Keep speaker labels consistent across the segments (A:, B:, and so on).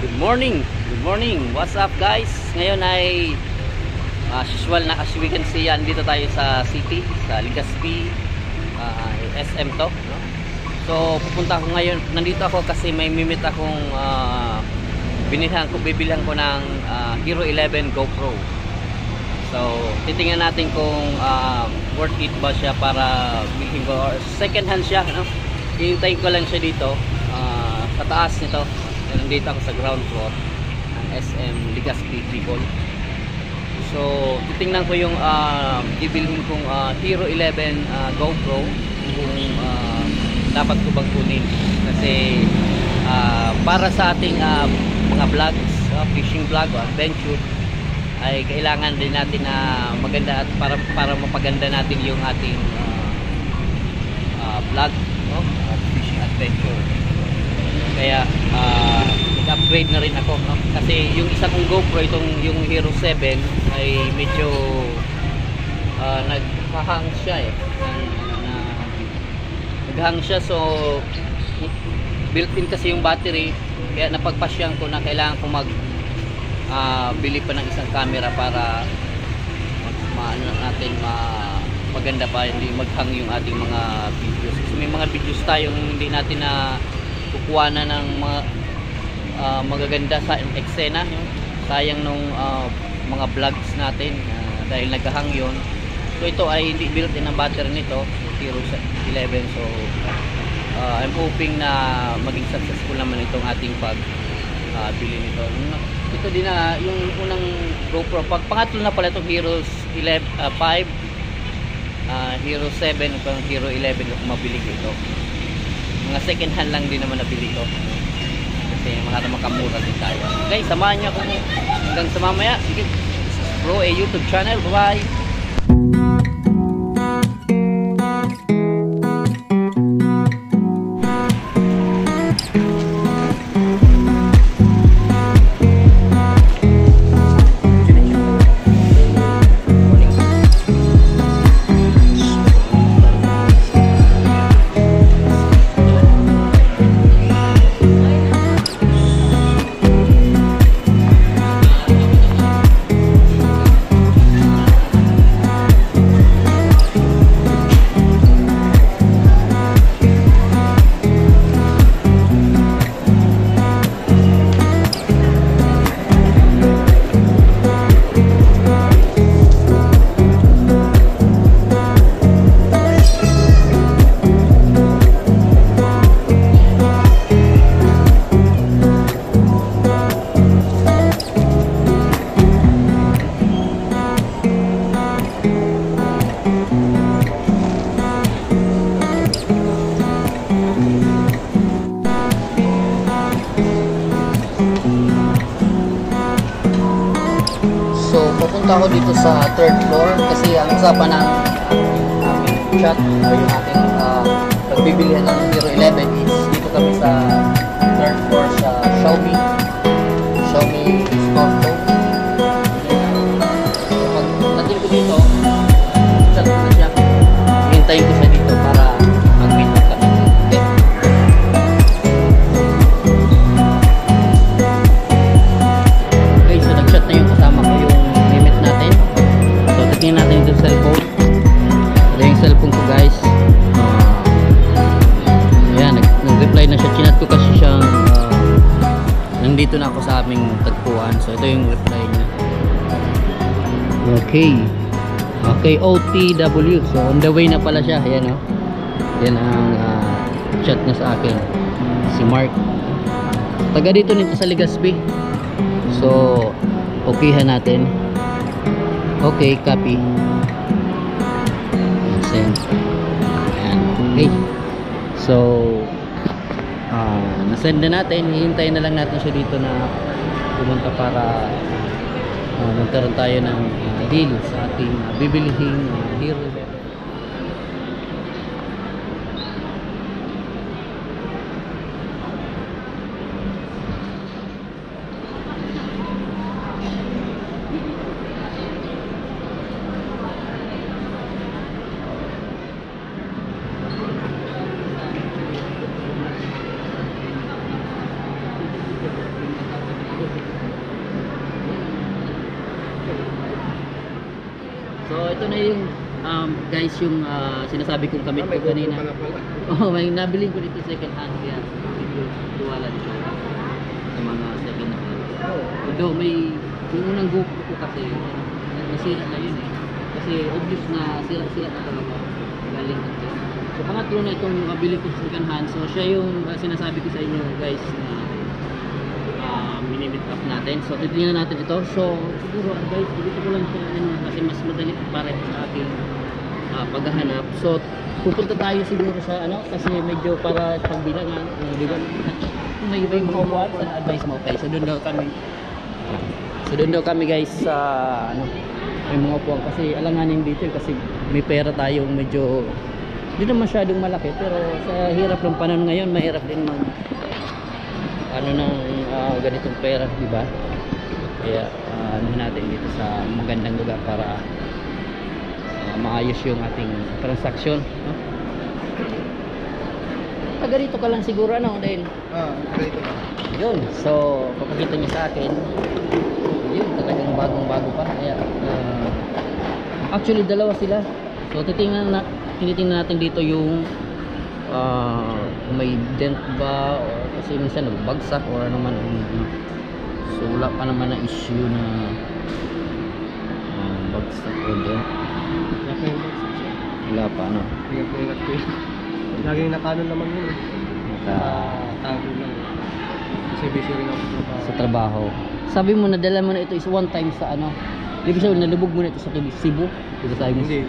A: Good morning. Good morning. What's up guys? Ngayon ay usual na, as we can see, dito tayo sa city, sa Legazpi, SM to, no? So pupunta ako ngayon, nandito ako kasi may mimit akong bibilihan ko ng Hero 11 GoPro. So titingnan natin kung worth it ba siya para bilhin ko, or second hand siya, no? Hihintayin ko lang siya dito sa taas nito. Nandito ako sa ground floor ng SM Legazpi, Bicol. So titingnan ko yung bibilhin kong Hero 11 GoPro, kung dapat ko bang kunin, kasi para sa ating mga vlogs, fishing vlog o adventure, ay kailangan din natin na maganda, at para mapaganda natin yung ating vlog, no? Fishing adventure. Kaya nag-upgrade na rin ako, no? Kasi yung isa kong GoPro, yung Hero 7, ay medyo naghahang siya naghahang siya. So built-in kasi yung battery, kaya napagpasyan ko na kailangan ko bili pa ng isang camera para maganda pa, hindi maghang yung ating mga videos. Kasi may mga videos tayong hindi natin na kukuha na ng magaganda sa eksena. Sayang nung mga vlogs natin dahil naghahang yun. So ito ay hindi built-in ang battery nito, Hero 11. So I'm hoping na maging successful naman itong ating bili nito. Ito din na yung unang GoPro, pangatlo na pala itong Hero 5, Hero 7 at Hero 11 kung mabili ko ito. Mga second hand lang din naman nabili ko, kasi makamura din tayo. Okay, samahan niyo ako hanggang sa mamaya. Sige, Bro, YouTube channel. Bye bye. Papunta ako dito sa third floor kasi ang usapan ng chat o yung ating pagbibilihan ng Hero 11 is dito kami sa third floor sa Xiaomi store to. Pag natin ko dito, chat ko na siya, hihintayin ko siya dito para mag-meet up kami. Okay? Okay, so nag-chat na yung kasama ko, yung natin. So tingnan natin yung cellphone. Ito yung cellphone ko guys. Ayan, nag-reply na siya. Chinat ko kasi siyang nandito na ako sa aming tagpuan. So ito yung reply niya. Okay, OTW. So on the way na pala siya. Ayan o. Yan ang chat niya sa akin, si Mark. Taga dito nito sa Legazpi. So okayhan natin. Okay, copy. Send. Ayan. Okay. So nasend na natin. Hihintayin na lang natin siya dito na pumunta para magkaroon tayo ng deal sa ating bibilihing Hero 11. ito na yung guys, yung sinasabi kong kamit ko kanina. Oh, may nabili ko dito second hand, kaya medyo tuwala dito sa mga second hand. Although may yung unang GoPro ko kasi nasira na yun eh. Kasi obvious na sira na talaga galing dito. So pangatlo na itong mabili ko sa second hand. So siya yung sinasabi ko sa inyo guys na minimit up natin. So titingnan natin ito. So siguro guys, dito ko lang siya kasi mas madali para sa aking paghahanap. So pupunta tayo siguro sa kasi medyo para pagbilangan, di ba? May mga upuan sa advice mo okay. So doon daw kami guys sa may mga upuan kasi alanganin dito kasi may pera tayong medyo hindi na masyadong malaki, pero sa hirap ng panahon ngayon mahirap din mag ganitong pera, di ba? Kaya natin dito sa magandang lugar para maayos yung ating transaksyon, no? Taga rito ka lang siguro dahil
B: Dito.
A: yun, so papakita niya sa akin yun, talagang bagong-bago pa. Kaya actually dalawa sila. So tinitingnan natin dito yung may dent ba o kasi minsan nagbagsak or naman so wala pa naman na issue na bagsak o dent. Wala pa
B: Laging nakaano naman yun. Tago lang. Kasi busy rin ako
A: sa trabaho. Sabi mo nadala mo na ito is one time sa Ibig sabihin nalubog mo na ito sa tubig Cebu. Dito tayo mo.
B: Hindi.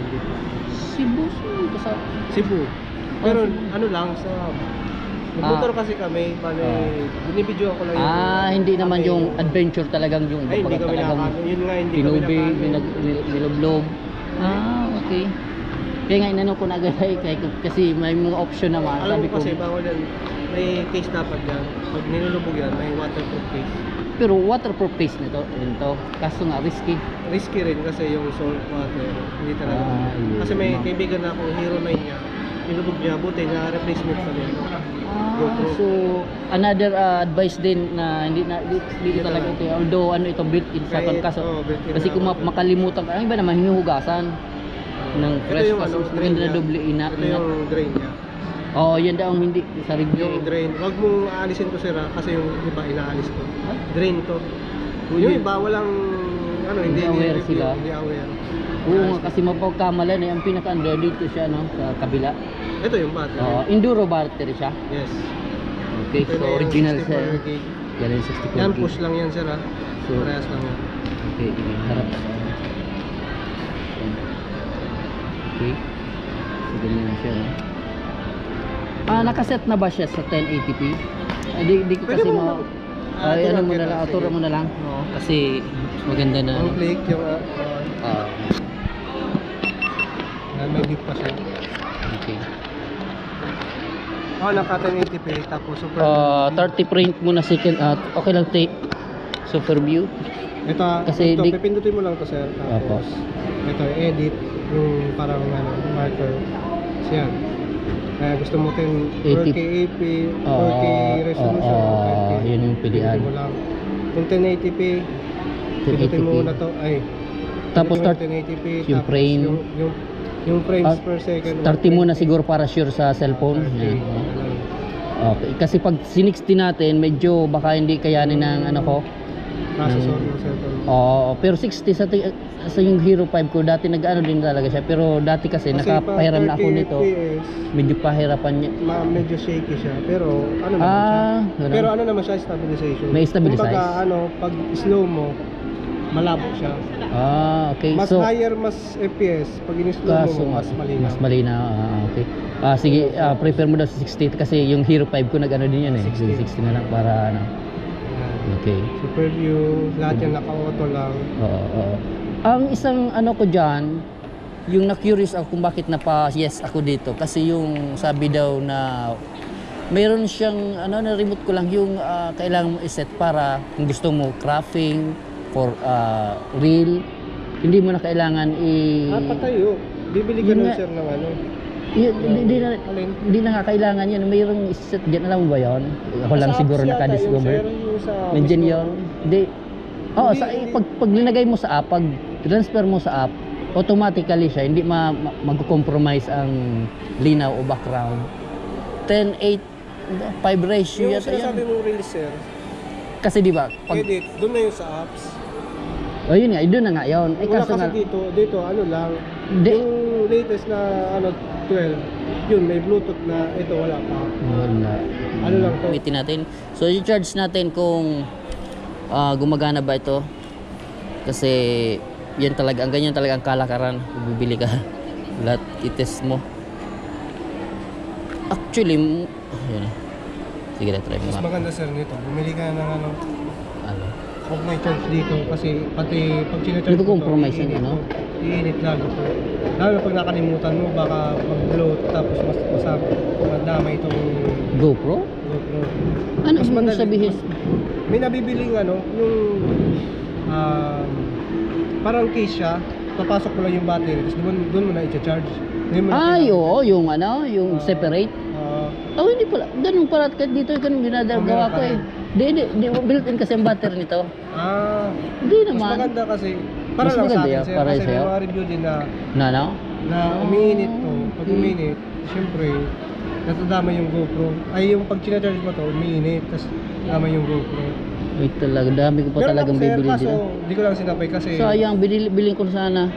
B: Cebu. Pero lang sa motor kasi kami, binibidyo ako lang yung
A: hindi naman yung adventure talagang yung
B: hindi kami nakakano. Yun nga, hindi kami nakakano.
A: Niloblob. Okay. Kaya nga inano ko na agad kasi may mga option naman.
B: Alam mo kasi bawal yan. May case dapat yan. Pag nilulubog yan, may waterproof case.
A: Pero waterproof case nito, kaso nga risky.
B: Risky rin kasi yung salt water, hindi talaga. Kasi may kaibigan na akong Hero 9 niya. Nilubog niya, buti na replacement pa rin.
A: So another advice din na hindi talaga ito. Although ito built-in sa kaso. Kasi kung makalimutan ka, iba naman hinuhugasan ng fresh kasi maganda na doble ina.
B: Ito yung drain niya.
A: Yan daw ang hindi sa review.
B: Yung drain, wag mo aalisin to sira kasi yung iba inaalis to. Drain to. Yung iba walang hindi
A: aware sila.
B: Hindi aware.
A: Oo nga, kasi mapagkamalan ang pinaka-under dito siya sa kabila.
B: Ito yung battery.
A: Enduro battery siya.
B: Yes.
A: Okay, so original sa yan 64
B: yan, push lang yan sir
A: So
B: parehas lang yan.
A: Okay, harap. Okay. So ganyan na siya. Nakaset na ba siya sa 1080p? Di ko kasi auto mo na lang. Kasi maganda na.
B: Click yung may beep pa siya.
A: Okay.
B: Naka 1080p tapos super
A: 30 print mo na second okay lang super view.
B: Ito pipindutin mo lang to sir. Tapos ito edit yung parang marker. Siya. Kaya gusto mo 4K 4K resolution.
A: Yun yung pilihan.
B: Kung 1080p, pindutin mo na to.
A: Tapos start
B: 1080p.
A: Yung frame.
B: Yung frames per second.
A: 30 muna siguro para sure sa cellphone. Okay. Kasi pag 60 natin, medyo baka hindi kayanin ng
B: processor ng cellphone.
A: Pero 60 sa yung Hero 5 ko dati nag-ano din talaga siya, pero dati kasi nakapahiram na ako nito. Medyo pahirapan niya.
B: Medyo shaky siya, pero naman siya. Pero naman siya, stabilization.
A: May stabilize.
B: Kumbaga pag slow mo, malabo siya.
A: Okay.
B: Mas higher, mas FPS. Pag in-slow mo, mas malinaw.
A: Mas malinaw. Okay. Sige, prefer mo daw sa 60 kasi yung Hero 5 ko nag-ano din yan 60 na lang para Okay.
B: Super view, lahat yan naka-auto lang.
A: Ang isang ko dyan, yung na-curious ako kung bakit yes ako dito. Kasi yung sabi daw na mayroon siyang na remote ko lang yung kailangan mo iset para kung gusto mo crafting for reel, hindi mo na kailangan
B: patayo. Bibili ka nun sir ng
A: hindi na nga kailangan yan. Mayroong iset dyan, alam mo ba yun? Ako lang siguro nakadiscover. Nandiyan yun. Pag linagay mo sa app, pag transfer mo sa app, automatically siya hindi mag-compromise ang linaw o background. 10:8 5 ratio
B: Yung
A: yata yan.
B: sinasabi mong release, sir,
A: Kasi di ba?
B: edit, doon na yun sa apps.
A: Oh, yun nga, doon na nga yun.
B: Wala
A: Kaso
B: kasi
A: nga,
B: dito, ano lang, yung latest na, 12, yun, may Bluetooth na, ito wala pa.
A: wala.
B: Ano lang to?
A: Gamitin natin. So, i-charge natin kung gumagana ba ito. Kasi, yan talaga, ang ganyan talaga ang kalakaran. Kung bibili ka, lahat i-test mo. Actually, yun. Sige na, try mo
B: Mas
A: nga.
B: maganda, sir, nito. Bumili ka ng ano,
A: Ano?
B: huwag may charge dito kasi pati pag sinacharge
A: Hindi ko compromise yung ano?
B: iinit lalo to. Lalo pag nakalimutan mo, baka pag-bloat tapos madamay itong
A: GoPro?
B: GoPro.
A: Ano
B: Mas
A: mo
B: madali.
A: sabihin?
B: May nabibiling ano, yung parang case siya, papasok mo lang yung battery, tapos doon mo na i-charge.
A: Ay, oo, yung ano, yung separate. Oh, hindi pala. Ganun pala. Kahit dito, ganun ginagawa ko eh. Di, built-in kasi ang battery nito. Hindi
B: Mas
A: naman.
B: maganda kasi, para
A: Mas
B: lang sa
A: maganda
B: akin,
A: yan,
B: sir,
A: para
B: kasi may
A: sa'yo?
B: mga review din na
A: Na?
B: umiinit to. Pag umiinit, syempre, natadama yung GoPro. Ay, yung pag charge mo to, umiinit, tapos dama yung GoPro.
A: Ay talaga, dami ko pa
B: Meron
A: talagang
B: ako, sir,
A: bibili
B: kaso,
A: dito.
B: di ko lang sinapay kasi,
A: Sayang, bilhin ko sana.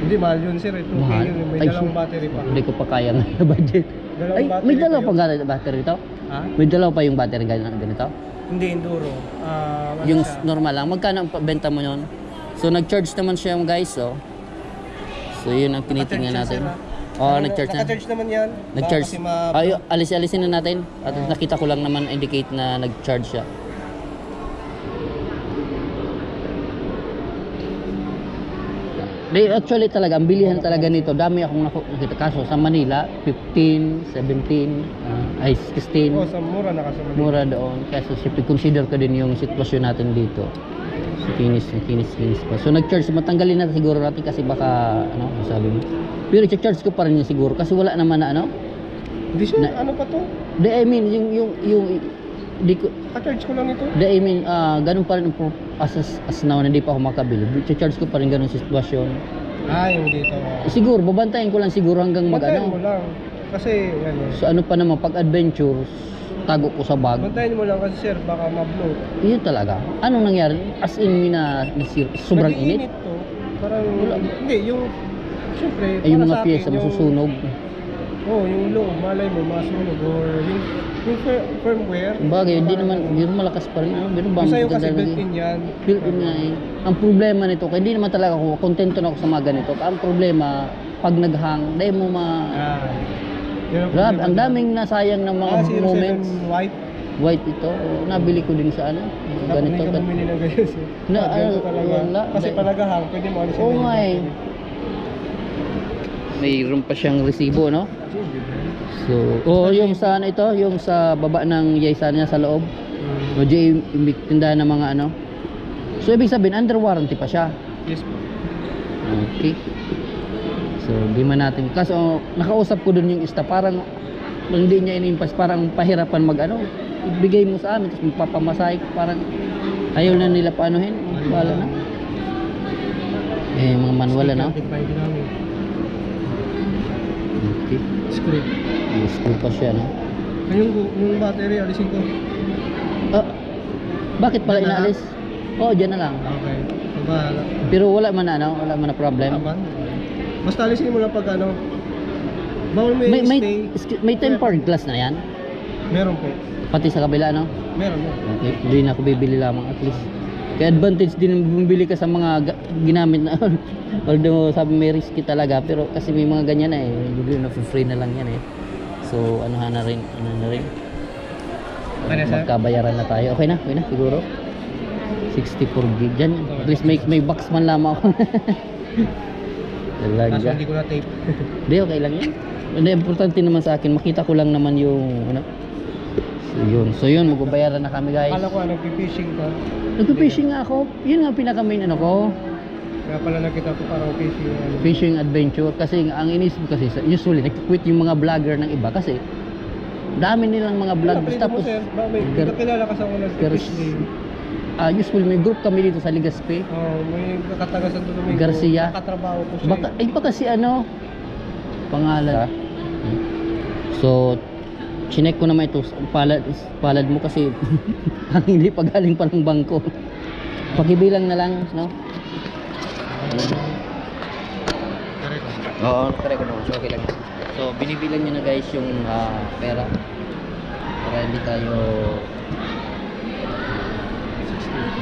B: hindi, mahal yun, sir. Ito,
A: Mahal.
B: okay yun, may
A: Ay,
B: dalawang battery pa.
A: Hindi ko pa kaya ng budget. Ay, may dalawa pa battery ito?
B: Ha?
A: May dalawa pa yung battery ganito?
B: Hindi, enduro. Ano
A: Yung
B: siya?
A: normal lang. Magkano ang benta mo yun? So, nag-charge naman siya guys, oh. So, yun ang tinitingnan
B: Naka-charge
A: natin.
B: yan, sir,
A: Oh, nag-charge na.
B: Naka-charge naman yan.
A: Nag-charge.
B: Kasi
A: Ay, alisin na natin. At nakita ko lang naman indicate na nag-charge siya. Di, actually talaga, ang bilihan talaga nito. Dami akong nakita. Kaso sa Manila, 15, 17, ay 16.
B: sa mura na kasi.
A: Mura doon. Kaso siyempre consider ko din yung sitwasyon natin dito. So, kinis pa. So nag-charge, matanggalin natin siguro natin kasi baka, ano, sabi mo. Pero i-charge ko pa rin yun siguro kasi wala naman na ano.
B: Hindi siya, ano pa to?
A: Di, I mean, yung di ko,
B: Naka-charge ko lang ito.
A: di, I mean, ganun pa rin as now na hindi pa ako makabili. I-charge ko pa rin ganun sitwasyon.
B: Yung dito.
A: Siguro, babantayan ko lang siguro hanggang
B: Bantayan mo
A: mag-ano.
B: lang. Kasi, ano.
A: So ano pa naman, pag adventure, tago ko sa bag.
B: Bantayan mo lang kasi, sir, baka ma-blow.
A: Yun talaga. Anong nangyari? As in, sobrang init?
B: Nag-iinit to. Parang, hindi, yung, syempre,
A: Ay, yung
B: para
A: mga
B: sa akin,
A: pyesa masusunog.
B: yung loob, malay mo, masunog. Or yung firmware.
A: Bagay, hindi naman malakas pa rin. Ano, ba
B: Yung sa'yo kasi
A: maganda
B: built-in yan.
A: built-in nga eh. Ang problema nito, kaya hindi naman talaga ako, kontento na ako sa mga ganito. Ang problema, pag naghang, dahil mo
B: Yun ang
A: Grabe,
B: problema
A: ang
B: dyan.
A: daming nasayang ng mga
B: 07
A: moments.
B: white.
A: White ito, nabili ko din sa ano, ganito.
B: Hindi ka bumili ng ganyan, sir. Ganito talaga.
A: wala.
B: Kasi palagahang, pwede mo alisin
A: Oo
B: na
A: nga eh. Mayroon pa siyang resibo, no? So, yung sa ano ito, yung sa baba ng yaysa niya sa loob. O di tindahan ng mga ano. So ibig sabihin under warranty pa siya.
B: Yes po.
A: Okay. So di man natin kaso nakausap ko dun yung ista parang hindi niya inimpas parang pahirapan mag ano. Ibigay mo sa amin tapos magpapamasahe parang ayaw na nila paanuhin. Wala na. Mga manual na. Okay.
B: Script.
A: Screw pa siya, no?
B: Yung battery, alisin ko.
A: Bakit pala inaalis? Oo, dyan na lang.
B: Okay. Bahala.
A: Pero wala man na, ano? Wala man na problem.
B: Basta alisin mo lang pag ano. Bawal mo yung stay.
A: May tempered glass na yan?
B: Meron po.
A: Pati sa kabila, no?
B: Meron.
A: Okay, hindi na ako bibili lamang at least. Kaya advantage din bumili ka sa mga ginamit na although sabi may risky talaga pero kasi may mga ganyan na eh. Bibili na free na lang yan eh. So ano na rin. Magkabayaran na tayo. Okay na siguro. 64 gig dyan. At least may box man lamang ako.
B: Kaso hindi ko na tape.
A: Hindi, okay lang yan. Hindi, importante naman sa akin. Makita ko lang naman yung ano. So yun, magbabayaran na kami guys.
B: Akala ko nagpi-fishing ka.
A: Nagpi-fishing nga ako. Yun nga pinaka main ano ko.
B: Kaya pala nakita ko parang fishing.
A: Fishing adventure. Kasi ang inisip kasi usually nag-quit yung mga vlogger ng iba kasi dami nilang mga vlogs.
B: Tapos
A: Tapos
B: sir, may kakilala ka sa una nag-fish din.
A: usually may group kami dito sa Legazpi.
B: May nakataga sa Domingo.
A: Garcia.
B: Nakatrabaho ko siya.
A: Baka si ano pangalan. So chinek ko naman ito palad mo kasi hindi pa galing pa ng bangko. Pakibilang na lang, no? Oo, correct naman. So, okay lang. So, binibilang niya na guys yung pera para hindi tayo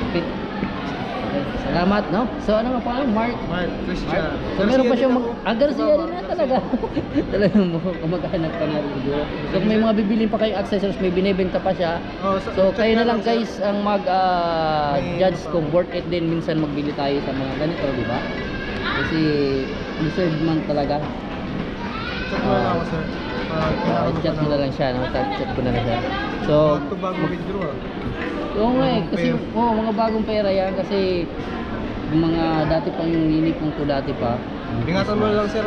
A: okay. Salamat, no? So, ano nga pa? Mark
B: Christian.
A: So, meron pa siyang Garcia din na talaga. Talagang maghanap pa nga siguro. So, kung may mga bibilin pa kayong accessories, may binibenta pa siya. So, kayo na lang guys ang mag-judge kung worth it din minsan magbili tayo sa mga ganito, di ba? Kasi deserve man talaga.
B: Chat mo lang ako, sir.
A: Chat mo na lang siya, no? Chat ko na lang siya. So,
B: bago withdraw.
A: oo nga eh, kasi mga bagong pera yan kasi yung mga dati pang yung linipong ko dati pa.
B: Ingatan mo lang, sir.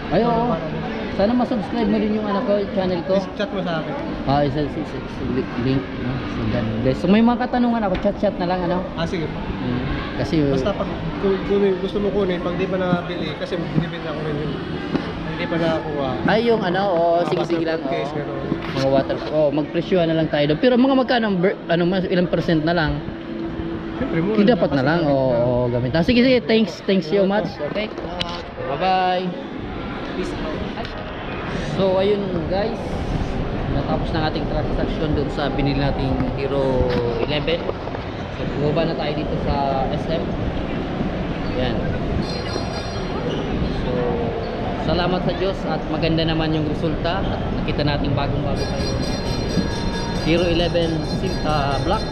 A: Ay, oo. Sana masubscribe mo rin yung anak ko, channel ko.
B: Chat mo sa akin.
A: Isa link, no? So may mga katanungan ako, chat na lang, ano?
B: Sige.
A: Kasi
B: basta pag gusto mo kunin, pag di pa nabili, kasi binibenta ko rin yun. Hindi pa nakakuha.
A: Ay, yung ano, sige lang. Mga water, magpresyohan na lang tayo doon. Pero mga magkano, ilang percent na lang? Siyempre, dapat na lang, gamit. Sige, thanks so much. Okay? Bye-bye.
B: Peace out.
A: So, ayun guys. Natapos na ating transaction doon sa binili nating Hero 11. So, bumaba na tayo dito sa SM. Ayan. So, salamat sa Diyos at maganda naman yung resulta at nakita natin bagong-bago tayo Hero 11 Black.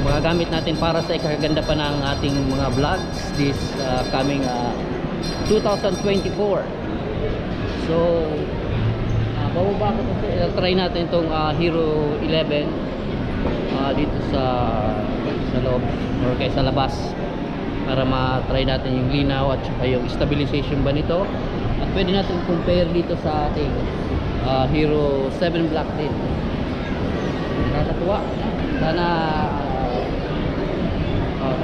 A: Magagamit natin para sa ikaganda pa ng ating mga vlogs this coming 2024. So bababa ko ito, try natin itong Hero 11 dito sa loob or kaya sa labas para ma-try natin yung linaw at saka yung stabilization ba nito. At pwede natin compare dito sa ating Hero 7 Black din. Nakakatuwa. Sana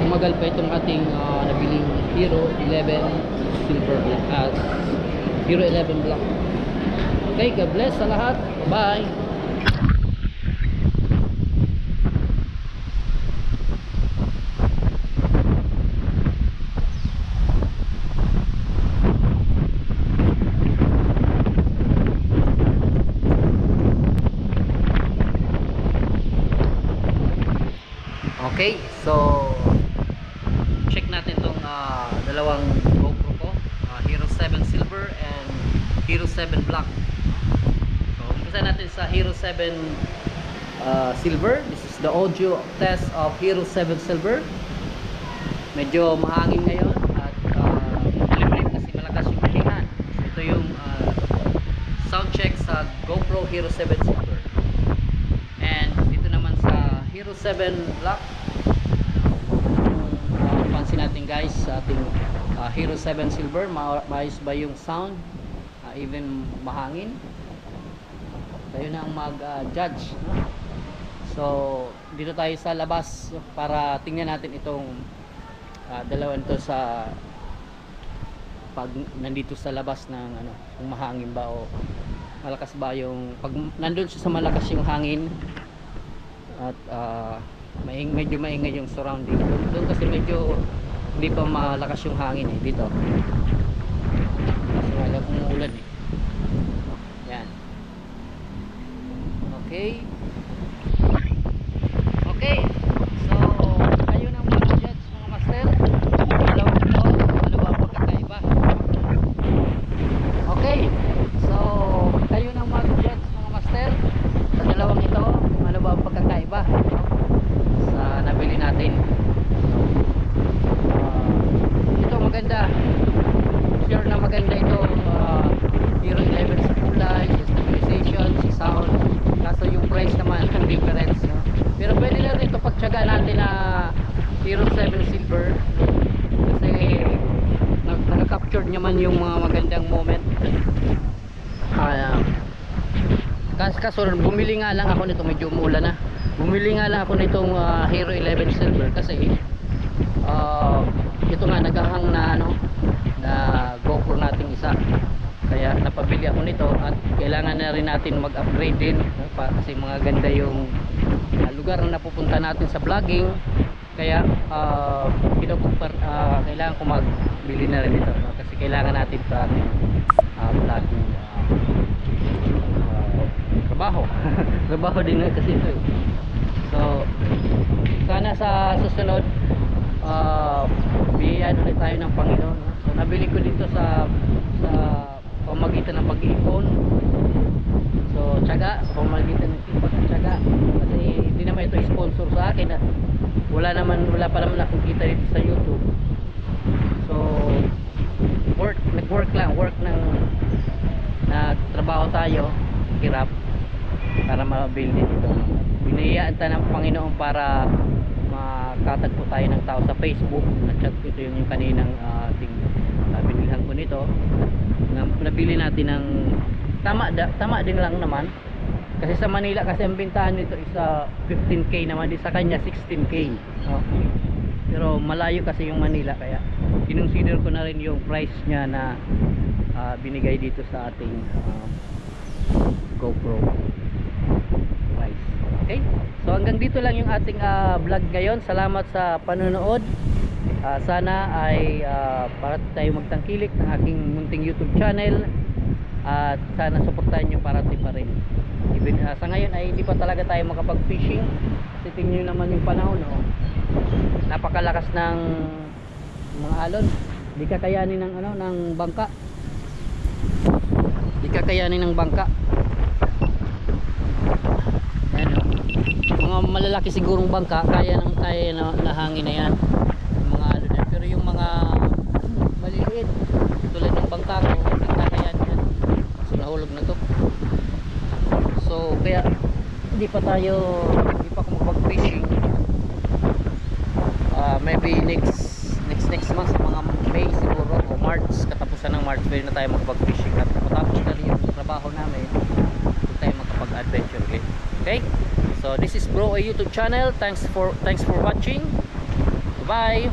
A: tumagal pa itong ating nabiling Hero 11 Silver Black, Hero 11 Black. Okay, God bless sa lahat. Bye. Okay, so check natin tong dalawang GoPro ko, Hero 7 Silver and Hero 7 Black. So umpisa natin sa Hero 7 Silver. This is the audio test of Hero 7 Silver. Medyo mahangin ngayon at malimlim kasi malakas yung hinihan. So ito yung sound check sa GoPro Hero 7 Silver. And dito naman sa Hero 7 Black, pansin natin guys sa ating Hero 7 Silver, maayos ba yung sound, even mahangin. Tayo na ang mag-judge, no? So dito tayo sa labas para tingnan natin itong dalawa nito sa pag nandito sa labas ng kung mahangin ba o malakas ba yung pag nandun siya sa malakas yung hangin at medyo maingay yung surrounding. Doon kasi medyo hindi pa malakas yung hangin dito. Kasi wala umuulan Yan. Okay. Okay. So, kayo nang mag-judge mga master. Dalawang ito, ano ba ang pagkakaiba? Okay. So, kayo nang mag-judge mga master. Sa dalawang ito, ano ba ang pagkakaiba sa nabili natin? Ito maganda. Sure na maganda ito. Hero 11 sa kulay, sa stabilization, sa sound. Kaso yung price naman ang difference, no? Pero pwede na rin ito pagtsaga natin na Hero 7 Silver kasi naka-capture naman yung mga magandang moment. Kaso bumili nga lang ako nito, medyo umulan na. bumili nga lang ako nitong Hero 11 Silver kasi ito nga naghahang na na GoPro nating isa, kaya napabili ako nito at kailangan na rin natin mag-upgrade din kasi mga ganda yung lugar na napupunta natin sa vlogging, kaya kailangan ko magbili na rin ito kasi kailangan natin sa ating vlogging trabaho din kasi ito eh. So sana sa susunod biyayaan ulit tayo ng Panginoon. So nabili ko dito sa pamagitan ng pag-iipon, so tiyaga, sa pamagitan ng tiyaga, kasi hindi naman ito sponsor sa akin at wala pa naman akong kita dito sa YouTube. So nag-work na trabaho tayo, hirap para mabili dito. Binayaan tayo ng Panginoon para makatagpo tayo ng tao sa Facebook. Na-chat ko ito yung kaninang binilhan ko nito. Nabili natin ng tama din lang naman. Kasi sa Manila kasi ang bintahan nito is 15k naman, di sa kanya 16k. Pero malayo kasi yung Manila, kaya kinonsider ko na rin yung price niya na binigay dito sa ating GoPro price. Okay, so hanggang dito lang yung ating vlog ngayon. Salamat sa panonood. Sana ay para tayo magtangkilik ng aking munting YouTube channel at sana suportahan nyo parating pa rin. Even sa ngayon ay hindi pa talaga tayo makapag-fishing kasi tingnan nyo naman yung panahon, napakalakas ng mga alon, di kakayanin ng ng bangka, mga malalaki sigurong bangka kaya na hangin na yan, yung mga alon yan. Pero yung mga maliliit tulad ng bangka ko hindi kakayanin yan, so nahulog na to. So kaya hindi pa ako makapag-fishing. Maybe next month, mga May siguro o March, katapusan ng March pwede na tayo makapag-fishing at matapos na rin yung trabaho namin, pwede tayo makapag-adventure ulit. Okay, so this is Bro a YouTube channel. Thanks for watching. Bye.